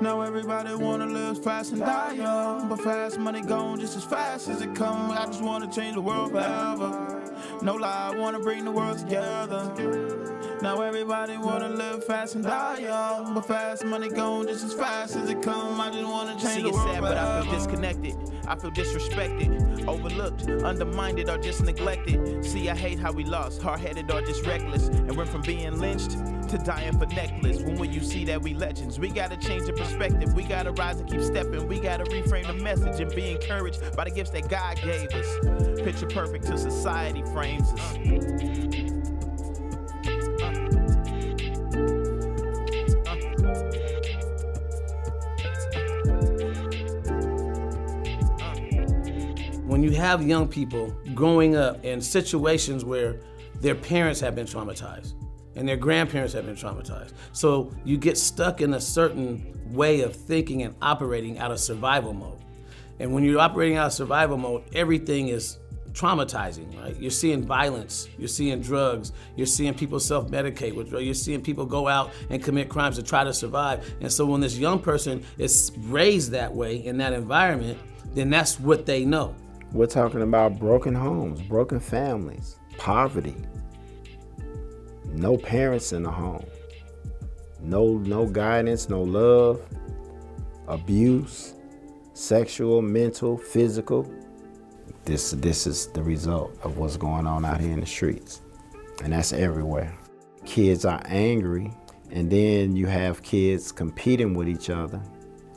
Now everybody wanna live fast and die young, but fast money gone just as fast as it come. I just wanna change the world forever. No lie, I wanna bring the world together. Now everybody wanna live fast and die young, but fast money gone just as fast as it come. I just wanna change the world sad, forever. But I feel disconnected, I feel disrespected, overlooked, undermined or just neglected. See, I hate how we lost, hard-headed or just reckless, and went from being lynched to dying for necklace. When will you see that we legends? We gotta change the perspective, we gotta rise and keep stepping, we gotta reframe the message and be encouraged by the gifts that God gave us. Picture perfect till society frames us. When you have young people growing up in situations where their parents have been traumatized and their grandparents have been traumatized, so you get stuck in a certain way of thinking and operating out of survival mode. And when you're operating out of survival mode, everything is traumatizing, right? You're seeing violence, you're seeing drugs, you're seeing people self-medicate with drugs, you're seeing people go out and commit crimes to try to survive. And so when this young person is raised that way in that environment, then that's what they know. We're talking about broken homes, broken families, poverty, no parents in the home, no guidance, no love, abuse, sexual, mental, physical. This is the result of what's going on out here in the streets, and that's everywhere. Kids are angry, and then you have kids competing with each other.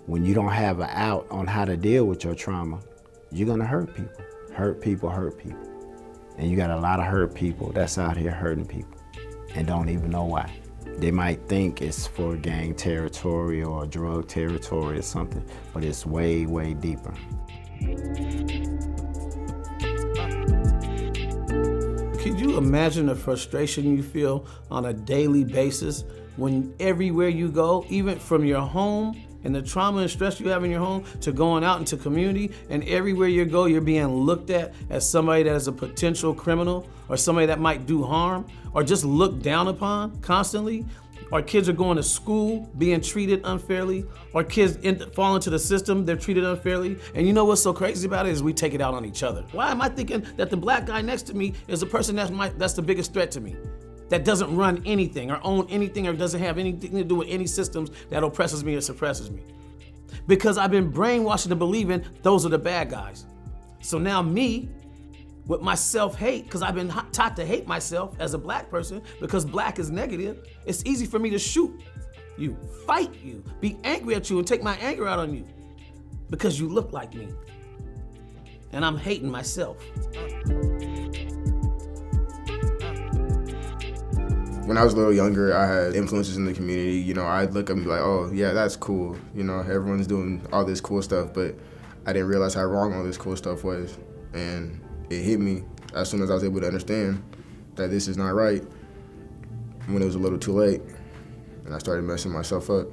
When you don't have an out on how to deal with your trauma, you're gonna hurt people. Hurt people, hurt people. And you got a lot of hurt people that's out here hurting people and don't even know why. They might think it's for gang territory or drug territory or something, but it's way, way deeper. Could you imagine the frustration you feel on a daily basis when everywhere you go, even from your home and the trauma and stress you have in your home to going out into community, and everywhere you go, you're being looked at as somebody that is a potential criminal or somebody that might do harm or just looked down upon constantly? Or kids are going to school being treated unfairly, or kids fall into the system, they're treated unfairly. And you know what's so crazy about it is we take it out on each other. Why am I thinking that the black guy next to me is the person that's the biggest threat to me? That doesn't run anything or own anything or doesn't have anything to do with any systems that oppresses me or suppresses me. Because I've been brainwashed into believing those are the bad guys. So now me, with my self-hate, because I've been taught to hate myself as a black person because black is negative, it's easy for me to shoot you, fight you, be angry at you and take my anger out on you because you look like me. And I'm hating myself. When I was a little younger, I had influences in the community. You know, I'd look up and be like, oh, yeah, that's cool. You know, everyone's doing all this cool stuff, but I didn't realize how wrong all this cool stuff was. And it hit me as soon as I was able to understand that this is not right when it was a little too late. And I started messing myself up.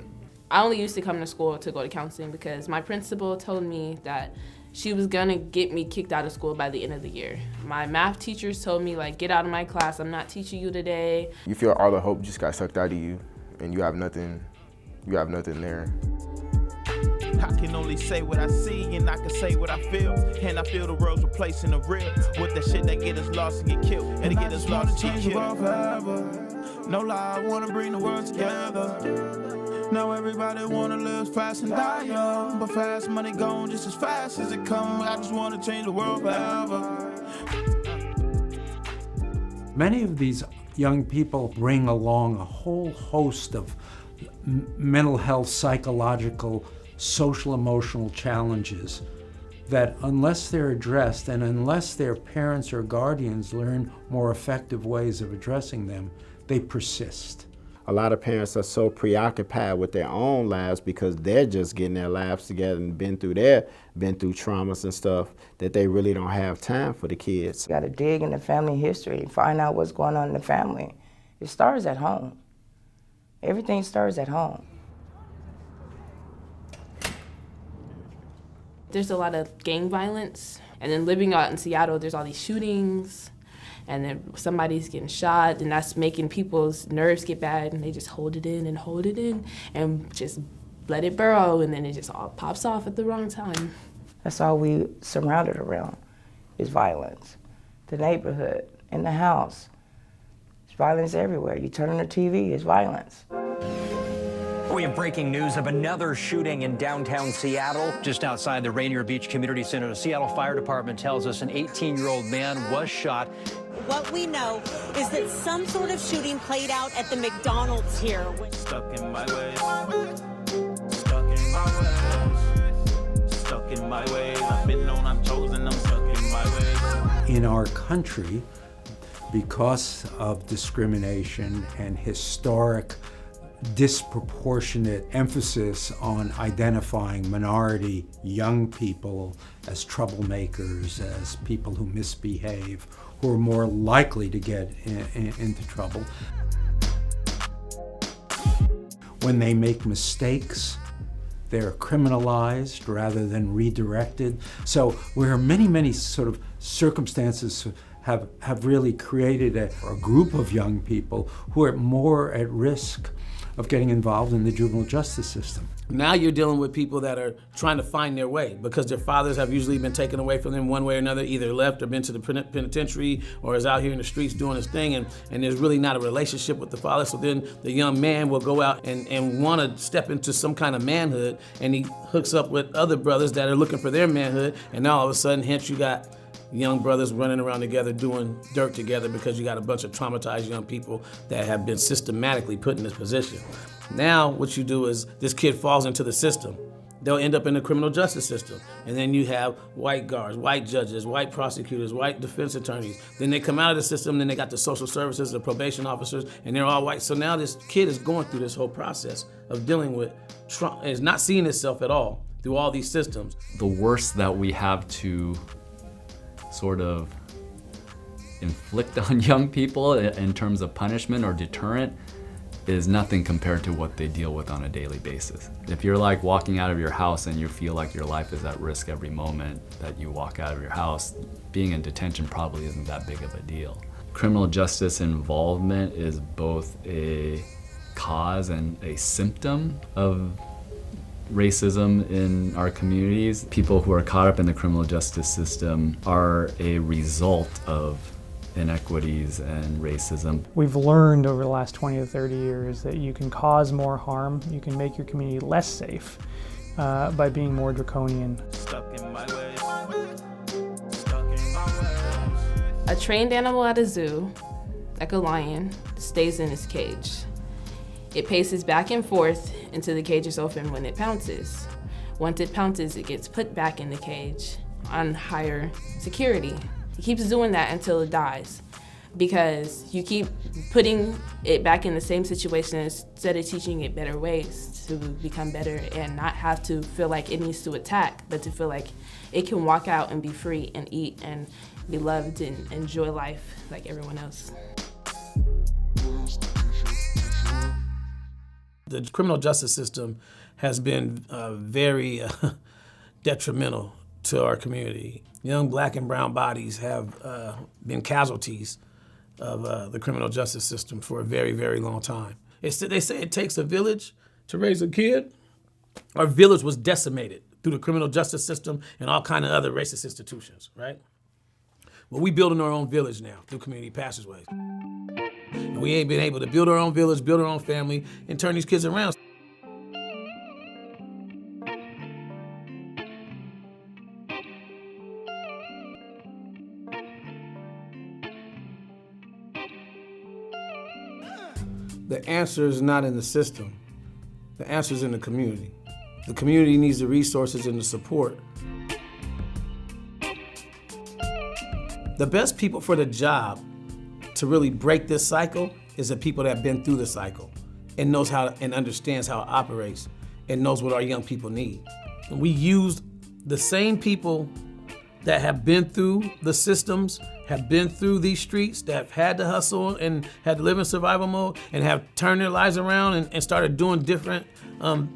I only used to come to school to go to counseling because my principal told me that she was gonna get me kicked out of school by the end of the year. My math teachers told me, like, get out of my class, I'm not teaching you today. You feel all the hope just got sucked out of you and you have nothing there. I can only say what I see and I can say what I feel. And I feel the world's replacing the real with the shit that get us lost and get killed. And to get us lost and get killed. Forever. No lie, I wanna bring the world together. Now everybody wanna live fast and die young, but fast money gone just as fast as it come. I just wanna change the world forever. Many of these young people bring along a whole host of mental health, psychological, social, emotional challenges that unless they're addressed and unless their parents or guardians learn more effective ways of addressing them, they persist. A lot of parents are so preoccupied with their own lives because they're just getting their lives together and been through traumas and stuff that they really don't have time for the kids. You gotta dig into family history, find out what's going on in the family. It starts at home. Everything starts at home. There's a lot of gang violence, and then living out in Seattle, there's all these shootings, and then somebody's getting shot, and that's making people's nerves get bad, and they just hold it in and just let it burrow, and then it just all pops off at the wrong time. That's all we surrounded around is violence. The neighborhood, in the house. There's violence everywhere. You turn on the TV, it's violence. We have breaking news of another shooting in downtown Seattle. Just outside the Rainier Beach Community Center, the Seattle Fire Department tells us an 18-year-old man was shot. What we know is that some sort of shooting played out at the McDonald's here. Stuck in my ways. Stuck in my ways. Stuck in my ways. I've been known, I'm chosen, I'm stuck in my ways. In our country, because of discrimination and historic disproportionate emphasis on identifying minority young people as troublemakers, as people who misbehave, who are more likely to get into trouble. When they make mistakes, they're criminalized rather than redirected. So there are many, many sort of circumstances have really created a group of young people who are more at risk of getting involved in the juvenile justice system. Now you're dealing with people that are trying to find their way because their fathers have usually been taken away from them one way or another, either left or been to the penitentiary or is out here in the streets doing his thing, and there's really not a relationship with the father. So then the young man will go out and want to step into some kind of manhood, and he hooks up with other brothers that are looking for their manhood, and now all of a sudden, hence you got young brothers running around together doing dirt together because you got a bunch of traumatized young people that have been systematically put in this position. Now what you do is this kid falls into the system. They'll end up in the criminal justice system. And then you have white guards, white judges, white prosecutors, white defense attorneys. Then they come out of the system, then they got the social services, the probation officers, and they're all white. So now this kid is going through this whole process of dealing with trauma, is not seeing itself at all through all these systems. The worst that we have to sort of inflict on young people in terms of punishment or deterrent is nothing compared to what they deal with on a daily basis. If you're like walking out of your house and you feel like your life is at risk every moment that you walk out of your house, being in detention probably isn't that big of a deal. Criminal justice involvement is both a cause and a symptom of racism in our communities. People who are caught up in the criminal justice system are a result of inequities and racism. We've learned over the last 20 to 30 years that you can cause more harm, you can make your community less safe by being more draconian. Stuck in my ways. Stuck in my ways. A trained animal at a zoo, like a lion, stays in its cage. It paces back and forth until the cage is open when it pounces. Once it pounces, it gets put back in the cage on higher security. It keeps doing that until it dies because you keep putting it back in the same situation instead of teaching it better ways to become better and not have to feel like it needs to attack, but to feel like it can walk out and be free and eat and be loved and enjoy life like everyone else. The criminal justice system has been very detrimental to our community. Young black and brown bodies have been casualties of the criminal justice system for a very, very long time. They say it takes a village to raise a kid. Our village was decimated through the criminal justice system and all kind of other racist institutions, right? Well, we building our own village now through community passageways. And we ain't been able to build our own village, build our own family, and turn these kids around. The answer is not in the system. The answer is in the community. The community needs the resources and the support. The best people for the job to really break this cycle is the people that have been through the cycle and knows how and understands how it operates and knows what our young people need. And we used the same people that have been through the systems, have been through these streets, that have had to hustle and had to live in survival mode and have turned their lives around and started doing different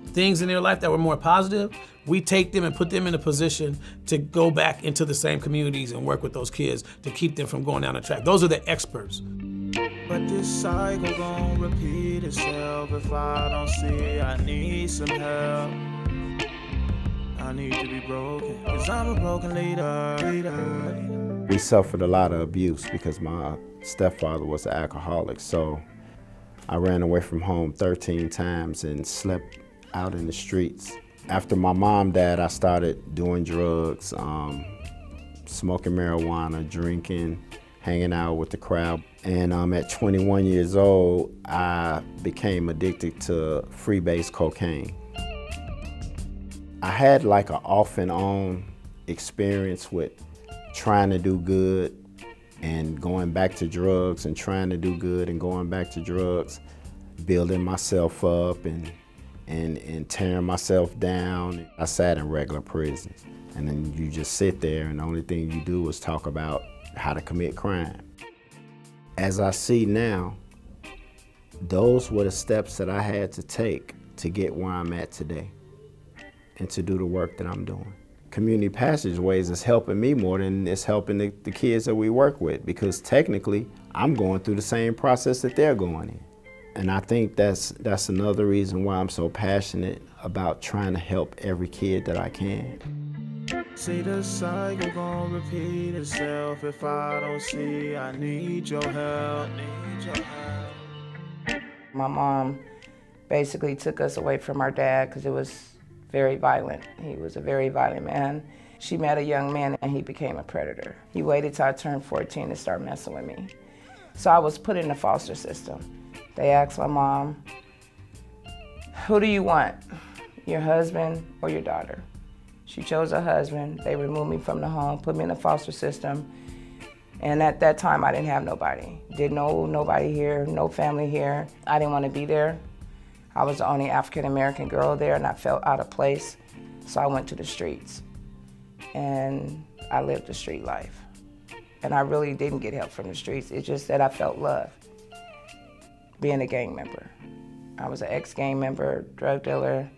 things in their life that were more positive. We take them and put them in a position to go back into the same communities and work with those kids to keep them from going down the track. Those are the experts. But this cycle gon' repeat itself. If I don't see, I need some help. I need to be broken, cause I'm a broken leader. We suffered a lot of abuse because my stepfather was an alcoholic, so I ran away from home 13 times and slept out in the streets. After my mom died, I started doing drugs, smoking marijuana, drinking, hanging out with the crowd. And at 21 years old, I became addicted to freebase cocaine. I had like an off and on experience with trying to do good and going back to drugs and trying to do good and going back to drugs, building myself up and tearing myself down. I sat in regular prison, and then you just sit there and the only thing you do is talk about how to commit crime. As I see now, those were the steps that I had to take to get where I'm at today and to do the work that I'm doing. Community passageways is helping me more than it's helping the kids that we work with, because technically I'm going through the same process that they're going in. And I think that's another reason why I'm so passionate about trying to help every kid that I can. See the cycle gon' repeat itself. If I don't see, I need your help. My mom basically took us away from our dad because it was very violent. He was a very violent man. She met a young man and he became a predator. He waited till I turned 14 to start messing with me. So I was put in the foster system. They asked my mom, who do you want, your husband or your daughter? She chose her husband. They removed me from the home, put me in the foster system. And at that time, I didn't have nobody. Didn't know nobody here, no family here. I didn't want to be there. I was the only African-American girl there, and I felt out of place. So I went to the streets, and I lived the street life. And I really didn't get help from the streets. It's just that I felt love, being a gang member. I was an ex-gang member, drug dealer.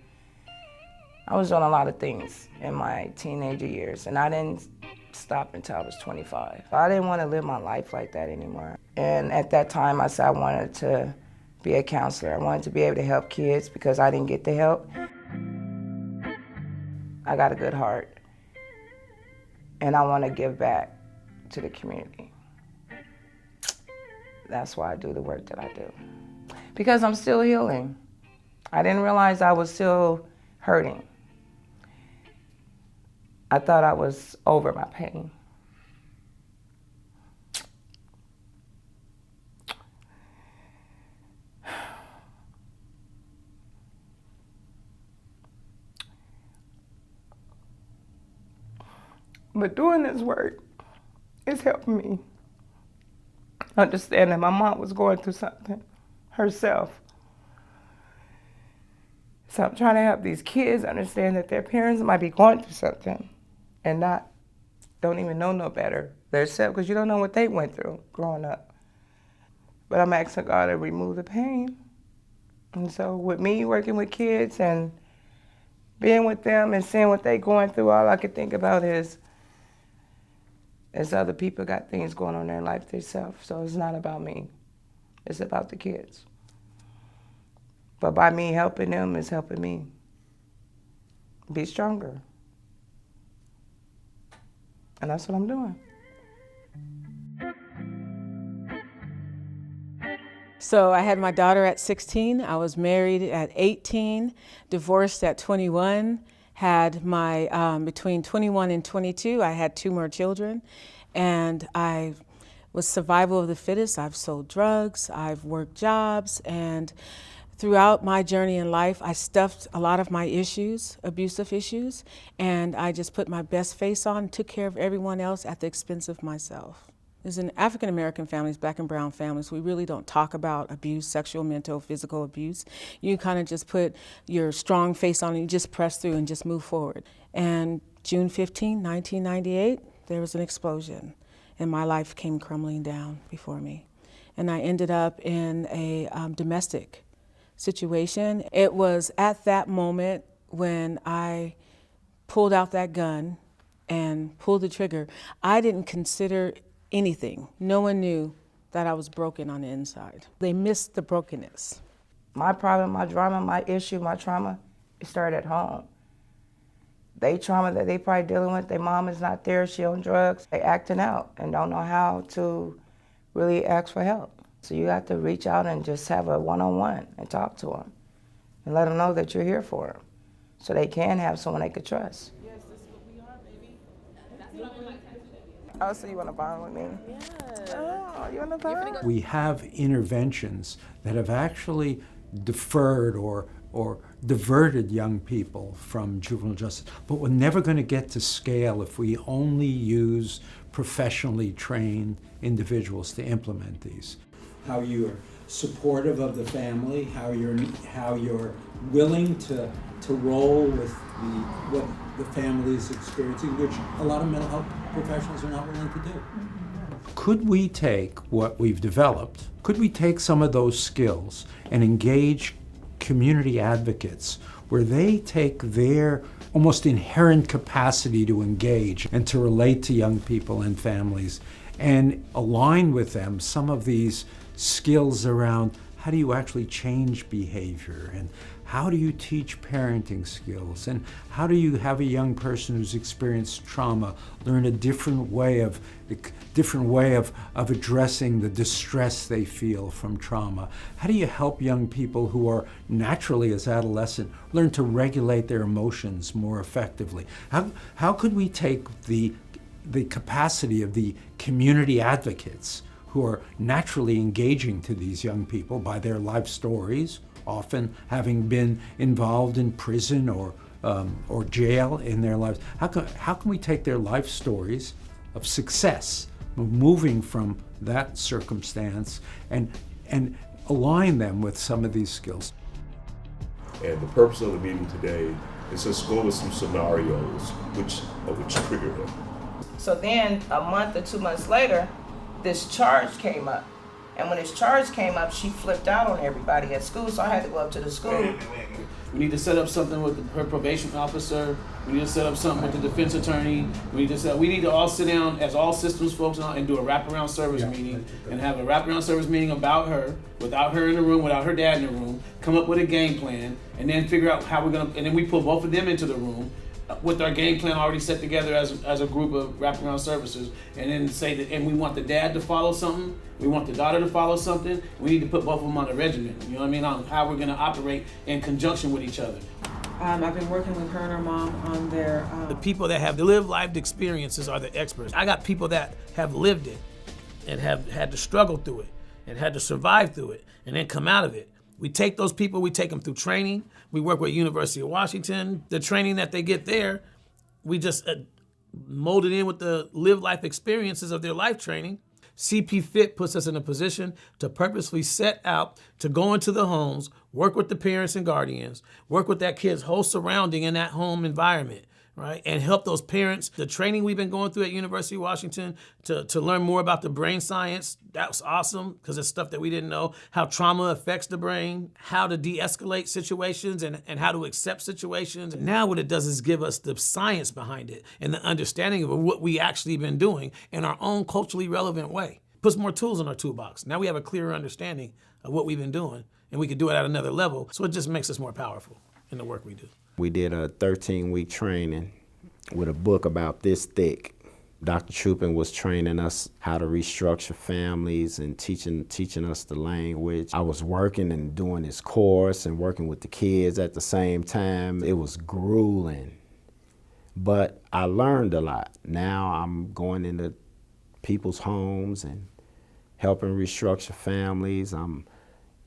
I was doing a lot of things in my teenager years, and I didn't stop until I was 25. I didn't want to live my life like that anymore. And at that time, I said I wanted to be a counselor. I wanted to be able to help kids because I didn't get the help. I got a good heart, and I want to give back to the community. That's why I do the work that I do. Because I'm still healing. I didn't realize I was still hurting. I thought I was over my pain. But doing this work is helping me understand that my mom was going through something herself. So I'm trying to help these kids understand that their parents might be going through something and don't even know no better themselves, because you don't know what they went through growing up. But I'm asking God to remove the pain. And so with me working with kids and being with them and seeing what they're going through, all I could think about is other people got things going on in their life themselves. So it's not about me. It's about the kids. But by me helping them, it's helping me be stronger. And that's what I'm doing. So I had my daughter at 16. I was married at 18, divorced at 21. Had my, between 21 and 22, I had 2 more children. And I was survival of the fittest. I've sold drugs, I've worked jobs, and throughout my journey in life, I stuffed a lot of my issues, abusive issues, and I just put my best face on and took care of everyone else at the expense of myself. As in African-American families, black and brown families, we really don't talk about abuse, sexual, mental, physical abuse. You kind of just put your strong face on and you just press through and just move forward. And June 15, 1998, there was an explosion and my life came crumbling down before me. And I ended up in a domestic situation. It was at that moment when I pulled out that gun and pulled the trigger. I didn't consider anything. No one knew that I was broken on the inside. They missed the brokenness. My problem, my drama, my issue, my trauma, it started at home. They trauma that they probably dealing with, their mom is not there, she on drugs, they acting out and don't know how to really ask for help. So you have to reach out and just have a one-on-one and talk to them and let them know that you're here for them so they can have someone they could trust. Yes, this is what we are, baby. That's what I want to do. Oh, so you want to bond with me? Yeah. Oh, you want to bond? We have interventions that have actually deferred or diverted young people from juvenile justice, but we're never going to get to scale if we only use professionally trained individuals to implement these. How you're supportive of the family, how you're willing to roll with what the family is experiencing, which a lot of mental health professionals are not willing to do. Could we take what we've developed, could we take some of those skills and engage community advocates where they take their almost inherent capacity to engage and to relate to young people and families and align with them some of these skills around how do you actually change behavior and how do you teach parenting skills and how do you have a young person who's experienced trauma learn a different way of addressing the distress they feel from trauma? How do you help young people who are naturally as adolescent learn to regulate their emotions more effectively? How could we take the capacity of the community advocates who are naturally engaging to these young people by their life stories, often having been involved in prison or jail in their lives? How can we take their life stories of success, of moving from that circumstance, and align them with some of these skills? And the purpose of the meeting today is just go over some scenarios which trigger them. So then a month or 2 months later, this charge came up. And when this charge came up, she flipped out on everybody at school, so I had to go up to the school. We need to set up something with her probation officer. We need to set up something with the defense attorney. We need to all sit down as all systems folks and do a wraparound service meeting and have a wraparound service meeting about her, without her in the room, without her dad in the room, come up with a game plan, and then figure out how we're gonna, and then we put both of them into the room with our game plan already set together as a group of wraparound services, and then say that, and we want the dad to follow something, we want the daughter to follow something, we need to put both of them on a regimen, you know what I mean, on how we're gonna operate in conjunction with each other. I've been working with her and her mom on their... The people that have lived lived experiences are the experts. I got people that have lived it and have had to struggle through it and had to survive through it and then come out of it. We take those people, we take them through training. We work with University of Washington. The training that they get there, we just mold it in with the live life experiences of their life training. CP Fit puts us in a position to purposely set out to go into the homes, work with the parents and guardians, work with that kid's whole surrounding in that home environment, right? And help those parents. The training we've been going through at University of Washington to learn more about the brain science, that was awesome because it's stuff that we didn't know, how trauma affects the brain, how to de-escalate situations and how to accept situations. And now what it does is give us the science behind it and the understanding of what we actually been doing in our own culturally relevant way. Puts more tools in our toolbox. Now we have a clearer understanding of what we've been doing and we can do it at another level. So it just makes us more powerful in the work we do. We did a 13-week training with a book about this thick. Dr. Troopin was training us how to restructure families and teaching us the language. I was working and doing this course and working with the kids at the same time. It was grueling, but I learned a lot. Now I'm going into people's homes and helping restructure families. I'm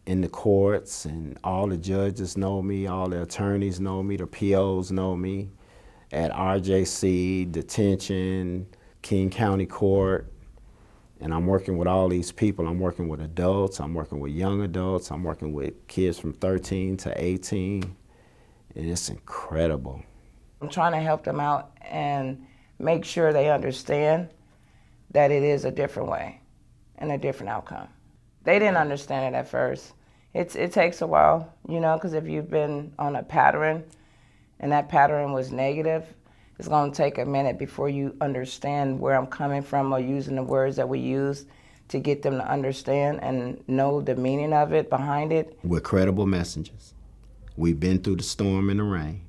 in the courts and all the judges know me, all the attorneys know me, the POs know me. At RJC, detention, King County Court, and I'm working with all these people. I'm working with adults, I'm working with young adults, I'm working with kids from 13 to 18, and it's incredible. I'm trying to help them out and make sure they understand that it is a different way and a different outcome. They didn't understand it at first. It takes a while, you know, because if you've been on a pattern and that pattern was negative, it's going to take a minute before you understand where I'm coming from or using the words that we use to get them to understand and know the meaning of it behind it. We're credible messengers. We've been through the storm and the rain.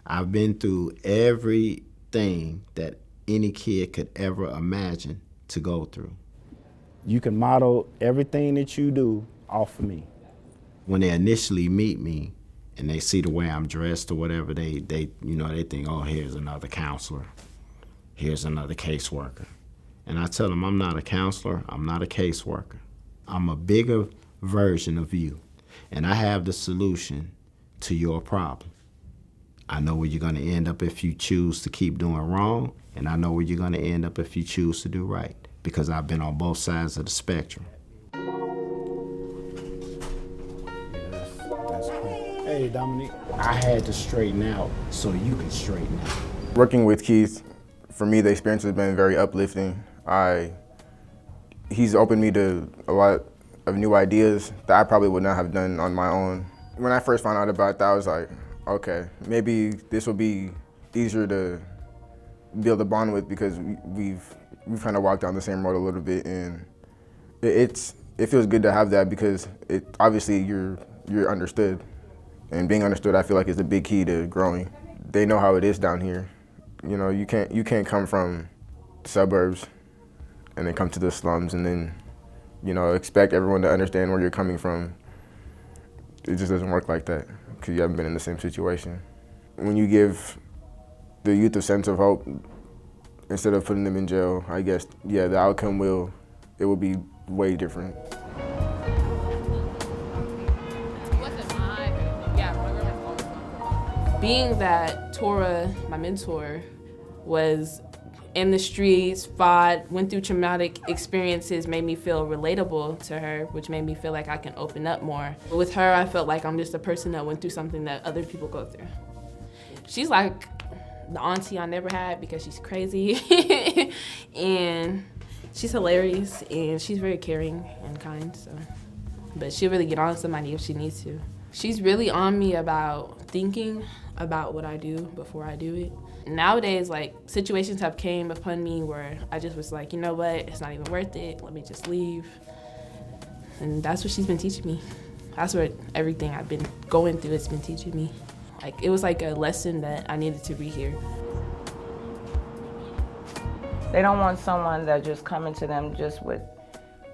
I've been through everything that any kid could ever imagine to go through. You can model everything that you do off of me. When they initially meet me and they see the way I'm dressed or whatever, they think, oh, here's another counselor. Here's another caseworker. And I tell them I'm not a counselor, I'm not a caseworker. I'm a bigger version of you, and I have the solution to your problem. I know where you're gonna end up if you choose to keep doing wrong, and I know where you're gonna end up if you choose to do right, because I've been on both sides of the spectrum. That's cool. Hey, Dominique. I had to straighten out so you can straighten out. Working with Keith, for me, the experience has been very uplifting. He's opened me to a lot of new ideas that I probably would not have done on my own. When I first found out about that, I was like, okay, maybe this will be easier to be able to bond with, because we've kind of walked down the same road a little bit, and it feels good to have that, because obviously you're understood, and being understood, I feel like, is a big key to growing. They know how it is down here. You know, you can't come from the suburbs and then come to the slums and then, expect everyone to understand where you're coming from. It just doesn't work like that, because you haven't been in the same situation. When you give the youth a sense of hope, instead of putting them in jail, I guess, yeah, the outcome will be way different. Being that Tora, my mentor, was in the streets, fought, went through traumatic experiences, made me feel relatable to her, which made me feel like I can open up more. With her, I felt like I'm just a person that went through something that other people go through. She's like the auntie I never had, because she's crazy and she's hilarious, and she's very caring and kind. But she'll really get on somebody if she needs to. She's really on me about thinking about what I do before I do it. Nowadays, like, situations have came upon me where I just was like, you know what, it's not even worth it, let me just leave. And that's what she's been teaching me. That's what everything I've been going through, it's been teaching me. Like, it was like a lesson that I needed to rehear. They don't want someone that just coming to them just with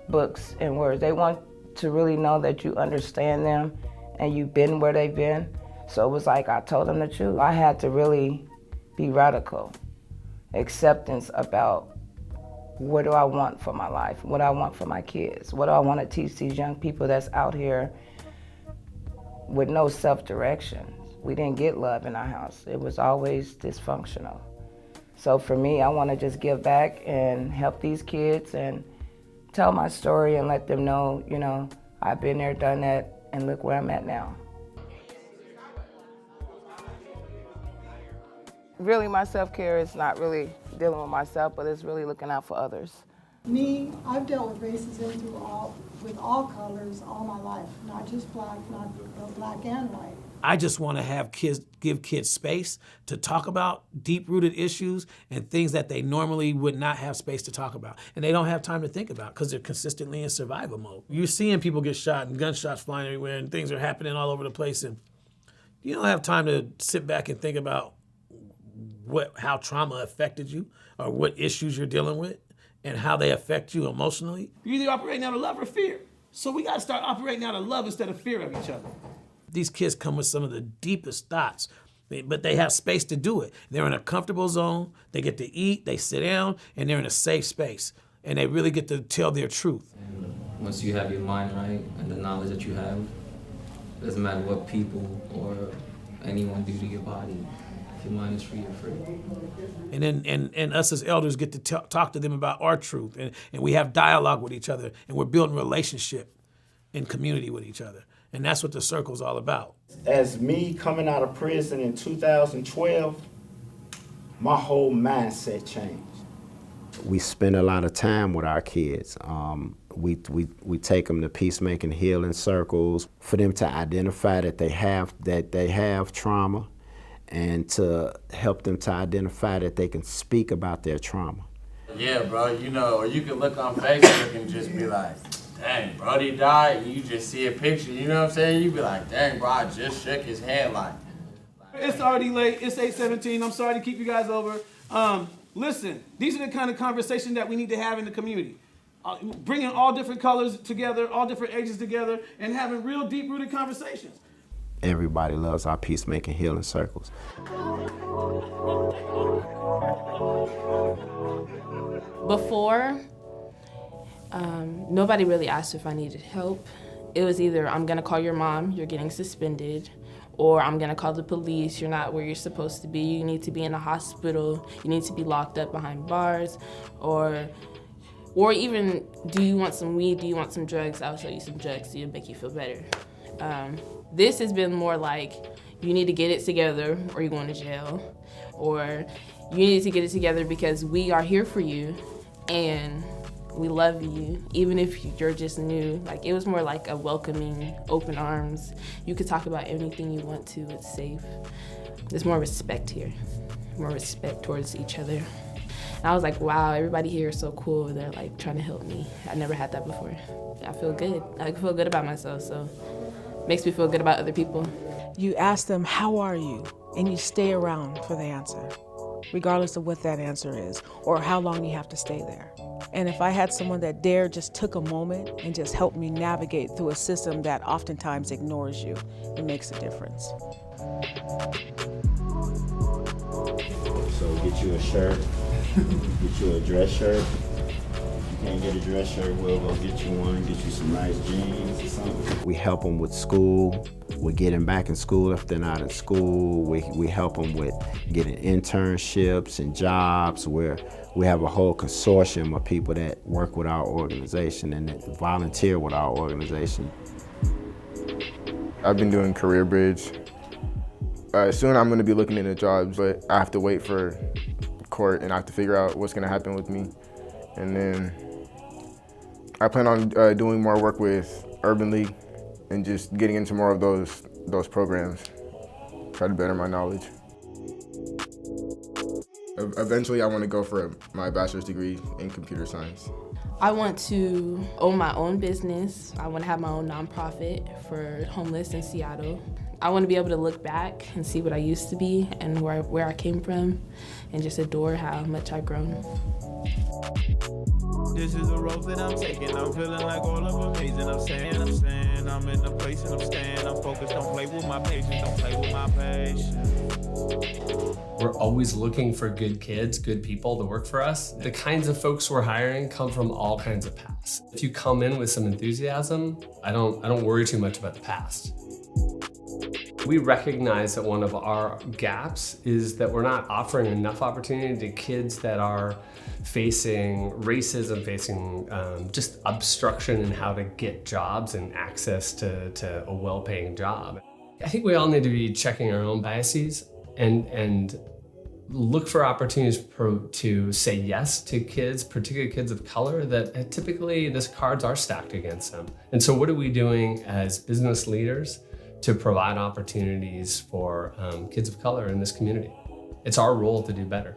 books and words. They want to really know that you understand them and you've been where they've been. So it was like I told them the truth. I had to really be radical. Acceptance about what do I want for my life, what do I want for my kids, what do I want to teach these young people that's out here with no self-direction. We didn't get love in our house. It was always dysfunctional. So for me, I want to just give back and help these kids and tell my story and let them know, I've been there, done that, and look where I'm at now. Really, my self-care is not really dealing with myself, but it's really looking out for others. Me, I've dealt with racism with all colors all my life, not just black, not black and white. I just want to give kids space to talk about deep-rooted issues and things that they normally would not have space to talk about. And they don't have time to think about because they're consistently in survival mode. You're seeing people get shot and gunshots flying everywhere and things are happening all over the place. And you don't have time to sit back and think about how trauma affected you or what issues you're dealing with and how they affect you emotionally. You're either operating out of love or fear. So we got to start operating out of love instead of fear of each other. These kids come with some of the deepest thoughts, but they have space to do it. They're in a comfortable zone, they get to eat, they sit down, and they're in a safe space. And they really get to tell their truth. Once you have your mind right and the knowledge that you have, it doesn't matter what people or anyone do to your body. If your mind is free, you're free. And then and us as elders get to talk to them about our truth, and we have dialogue with each other, and we're building relationship and community with each other. And that's what the circle's all about. As me coming out of prison in 2012, my whole mindset changed. We spend a lot of time with our kids. We take them to peacemaking, healing circles for them to identify that they have trauma, and to help them to identify that they can speak about their trauma. yeah, bro, you know, or you can look on Facebook and just be like, dang, Brody died, and you just see a picture, you know what I'm saying? You be like, dang, bro, I just shook his hand like. It's already late. It's 8:17. I'm sorry to keep you guys over. Listen, these are the kind of conversations that we need to have in the community. Bringing all different colors together, all different ages together, and having real deep-rooted conversations. Everybody loves our peacemaking healing circles. Before, nobody really asked if I needed help. It was either I'm gonna call your mom, you're getting suspended, or I'm gonna call the police, you're not where you're supposed to be, you need to be in a hospital, you need to be locked up behind bars, or even, do you want some weed, do you want some drugs? I'll show you some drugs to make you feel better. This has been more like, you need to get it together or you're going to jail, or you need to get it together because we are here for you and we love you, even if you're just new. Like, it was more like a welcoming, open arms. You could talk about anything you want to, it's safe. There's more respect here, more respect towards each other. And I was like, wow, everybody here is so cool. They're like trying to help me. I never had that before. I feel good. I feel good about myself, so it makes me feel good about other people. You ask them, how are you? And you stay around for the answer, regardless of what that answer is or how long you have to stay there. And if I had someone that just took a moment and just helped me navigate through a system that oftentimes ignores you, it makes a difference. So get you a shirt, get you a dress shirt. If you can't get a dress shirt, we'll go get you one, get you some nice jeans or something. We help them with school. We get them back in school if they're not in school. We help them with getting internships and jobs, where we have a whole consortium of people that work with our organization and that volunteer with our organization. I've been doing Career Bridge. Soon I'm going to be looking into jobs, but I have to wait for court and I have to figure out what's going to happen with me. And then I plan on doing more work with Urban League and just getting into more of those programs, try to better my knowledge. Eventually I want to go for my bachelor's degree in computer science. I want to own my own business. I want to have my own nonprofit for homeless in Seattle. I want to be able to look back and see what I used to be and where I came from and just adore how much I've grown. This is the road that I'm taking. I'm feeling like all of amazing. I'm saying, I'm in the place and I'm staying. I'm focused, don't play with my patience, don't play with my patience. We're always looking for good kids, good people to work for us. The kinds of folks we're hiring come from all kinds of paths. If you come in with some enthusiasm, I don't worry too much about the past. We recognize that one of our gaps is that we're not offering enough opportunity to kids that are facing racism, facing just obstruction in how to get jobs and access to a well-paying job. I think we all need to be checking our own biases and look for opportunities to say yes to kids, particularly kids of color, that typically the cards are stacked against them. And so what are we doing as business leaders to provide opportunities for kids of color in this community? It's our role to do better.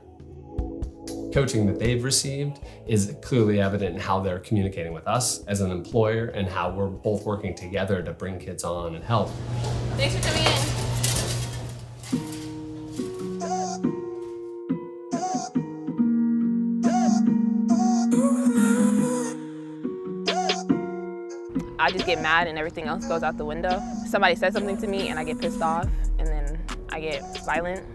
Coaching that they've received is clearly evident in how they're communicating with us as an employer and how we're both working together to bring kids on and help. Thanks for coming in. I just get mad and everything else goes out the window. Somebody says something to me and I get pissed off and then I get violent.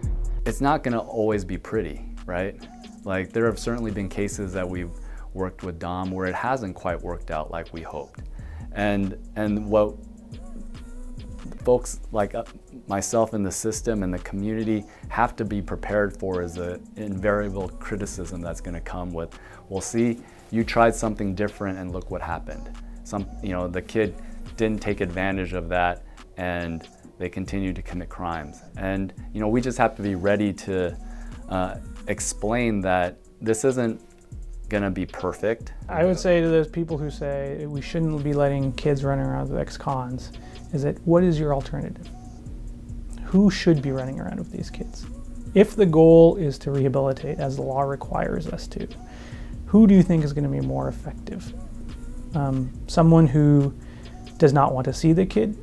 It's not gonna always be pretty, right? Like, there have certainly been cases that we've worked with Dom where it hasn't quite worked out like we hoped. And what folks like myself in the system and the community have to be prepared for is the invariable criticism that's gonna come with, well, see, you tried something different and look what happened. The kid didn't take advantage of that and they continue to commit crimes. And we just have to be ready to explain that this isn't gonna be perfect. I would say to those people who say we shouldn't be letting kids run around with ex-cons, is that what is your alternative? Who should be running around with these kids? If the goal is to rehabilitate, as the law requires us to, who do you think is going to be more effective? Someone who does not want to see the kid,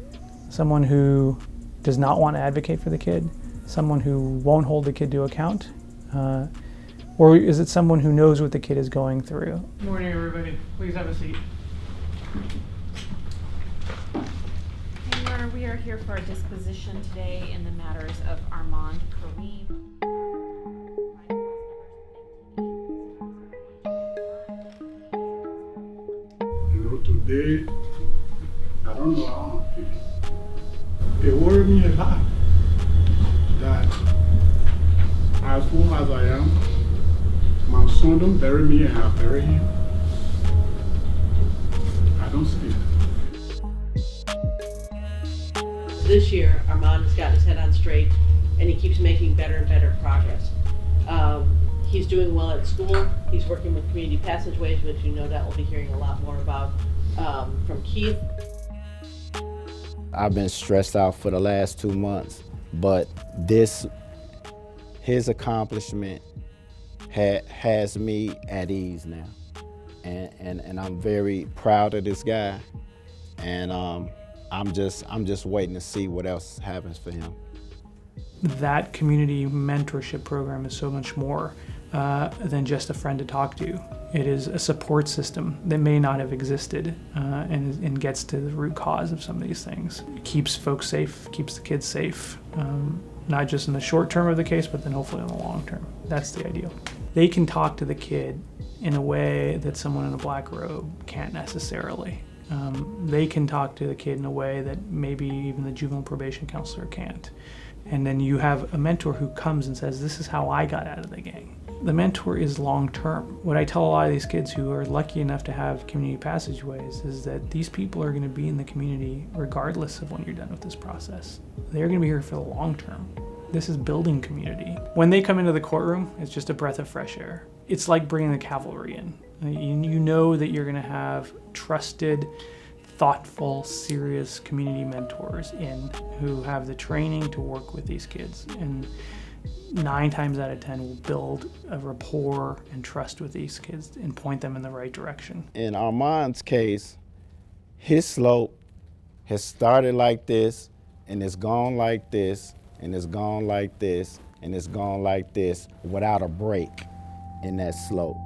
someone who does not want to advocate for the kid, someone who won't hold the kid to account, or is it someone who knows what the kid is going through? Good morning, everybody. Please have a seat. Your Honor, we are here for a disposition today in the matters of Armand Kareem. Today, I don't know how I'm feeling. It worried me a lot that as full as I am, my son don't bury me and I bury him. I don't see it. This year, Armand has gotten his head on straight and he keeps making better and better progress. He's doing well at school. He's working with community passageways, which you no doubt will be hearing a lot more about from Keith. I've been stressed out for the last 2 months, but his accomplishment has me at ease now. And I'm very proud of this guy. And I'm just waiting to see what else happens for him. That community mentorship program is so much more than just a friend to talk to. It is a support system that may not have existed and gets to the root cause of some of these things. It keeps folks safe, keeps the kids safe, not just in the short term of the case, but then hopefully in the long term. That's the ideal. They can talk to the kid in a way that someone in a black robe can't necessarily. They can talk to the kid in a way that maybe even the juvenile probation counselor can't. And then you have a mentor who comes and says, this is how I got out of the gang. The mentor is long-term. What I tell a lot of these kids who are lucky enough to have community passageways is that these people are going to be in the community regardless of when you're done with this process. They're going to be here for the long term. This is building community. When they come into the courtroom, it's just a breath of fresh air. It's like bringing the cavalry in. You know that you're going to have trusted, thoughtful, serious community mentors in who have the training to work with these kids. And 9 times out of 10 will build a rapport and trust with these kids and point them in the right direction. In Armand's case, his slope has started like this, and it's gone like this, and it's gone like this, and it's gone like this without a break in that slope.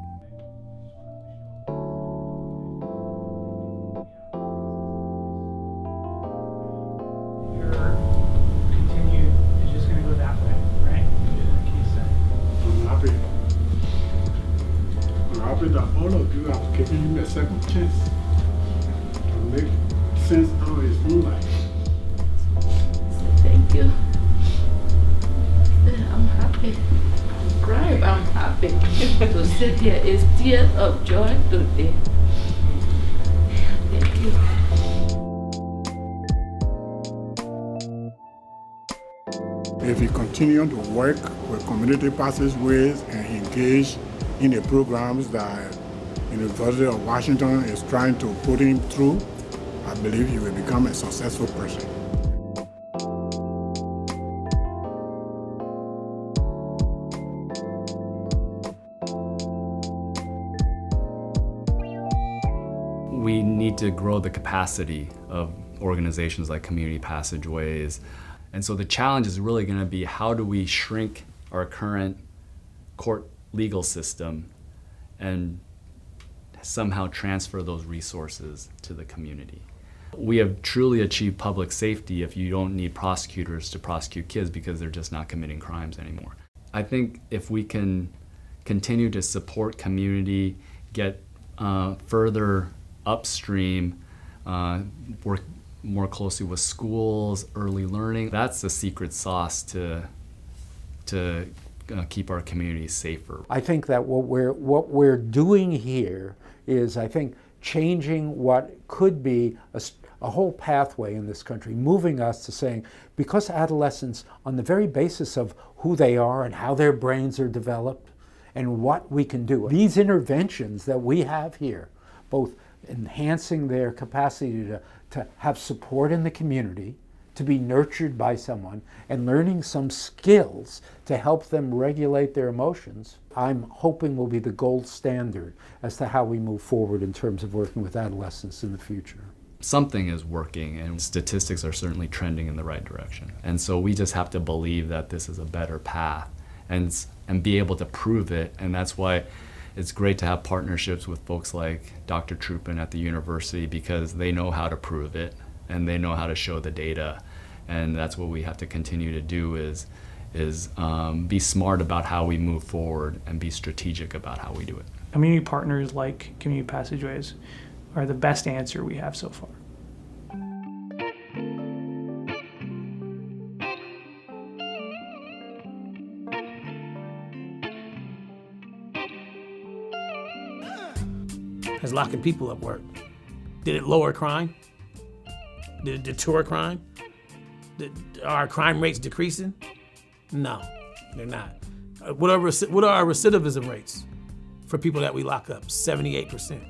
That all of you have given him a second chance to make sense out of his own life. Thank you. I'm happy. I'm crying, but I'm happy to sit here. It's tears of joy today. Thank you. If he continues to work with community passageways and engage in the programs that the University of Washington is trying to put him through, I believe he will become a successful person. We need to grow the capacity of organizations like Community Passageways. And so the challenge is really going to be, how do we shrink our current court legal system and somehow transfer those resources to the community. We have truly achieved public safety if you don't need prosecutors to prosecute kids because they're just not committing crimes anymore. I think if we can continue to support community, get further upstream, work more closely with schools, early learning, that's the secret sauce to keep our communities safer. I think that what we're doing here is, I think, changing what could be a whole pathway in this country, moving us to saying, because adolescents, on the very basis of who they are and how their brains are developed and what we can do, these interventions that we have here, both enhancing their capacity to have support in the community, to be nurtured by someone and learning some skills to help them regulate their emotions, I'm hoping will be the gold standard as to how we move forward in terms of working with adolescents in the future. Something is working, and statistics are certainly trending in the right direction. And so we just have to believe that this is a better path and be able to prove it. And that's why it's great to have partnerships with folks like Dr. Troupin at the university, because they know how to prove it and they know how to show the data. And that's what we have to continue to do is be smart about how we move forward and be strategic about how we do it. Community partners like Community Passageways are the best answer we have so far. Has locking people up work? Did it lower crime? Did it deter crime? Are crime rates decreasing? No, they're not. What are our recidivism rates for people that we lock up? 78%.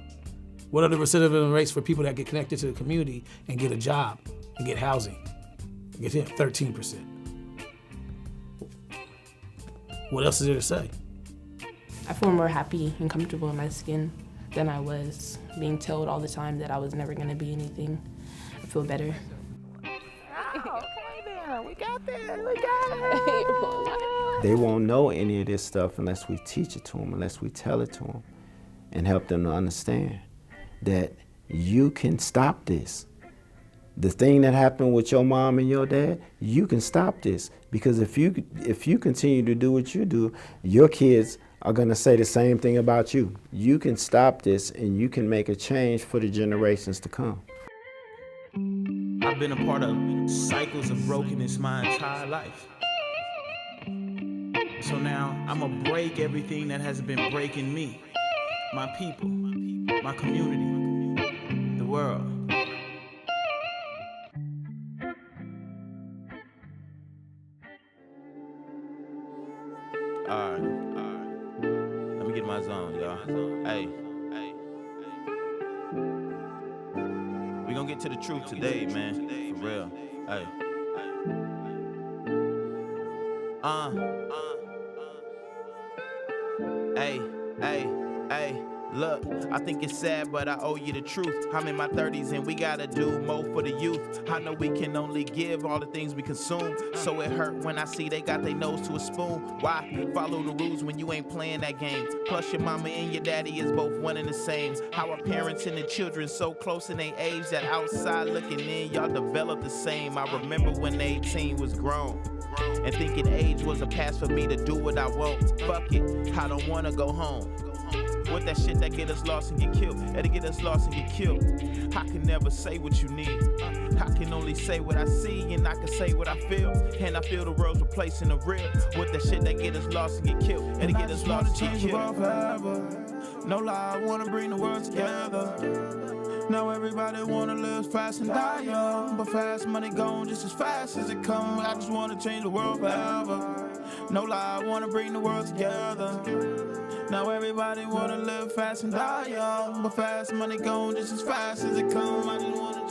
What are the recidivism rates for people that get connected to the community and get a job and get housing? Get hit 13%. What else is there to say? I feel more happy and comfortable in my skin than I was being told all the time that I was never going to be anything. I feel better. We got this. We got it. They won't know any of this stuff unless we teach it to them, unless we tell it to them, and help them to understand that you can stop this. The thing that happened with your mom and your dad, you can stop this, because if you continue to do what you do, your kids are going to say the same thing about you. You can stop this, and you can make a change for the generations to come. I've been a part of cycles of brokenness my entire life. So now I'ma break everything that has been breaking me, my people, my community, the world. All right. Let me get in my zone, y'all. Hey. We gonna get to the truth today, man. For real. Hey. Hey. Look, I think it's sad, but I owe you the truth. I'm in my 30s and we gotta do more for the youth. I know we can only give all the things we consume, so it hurt when I see they got their nose to a spoon. Why follow the rules when you ain't playing that game? Plus your mama and your daddy is both one and the same. How are parents and the children so close in their age that outside looking in, y'all develop the same? I remember when 18 was grown and thinking age was a pass for me to do what I want. Fuck it, I don't wanna go home. What that shit that get us lost and get killed, that'll get us lost and get killed. I can never say what you need. I can only say what I see, and I can say what I feel. And I feel the world's replacing the real. What that shit that get us lost and get killed, that'll get us lost and get killed. Forever. No lie, I wanna bring the world together. Now everybody wanna live fast and die young, but fast money gone just as fast as it come. I just wanna change the world forever. No lie, I wanna bring the world together. Now everybody wanna live fast and die young, but fast money gone just as fast as it come. I just wanna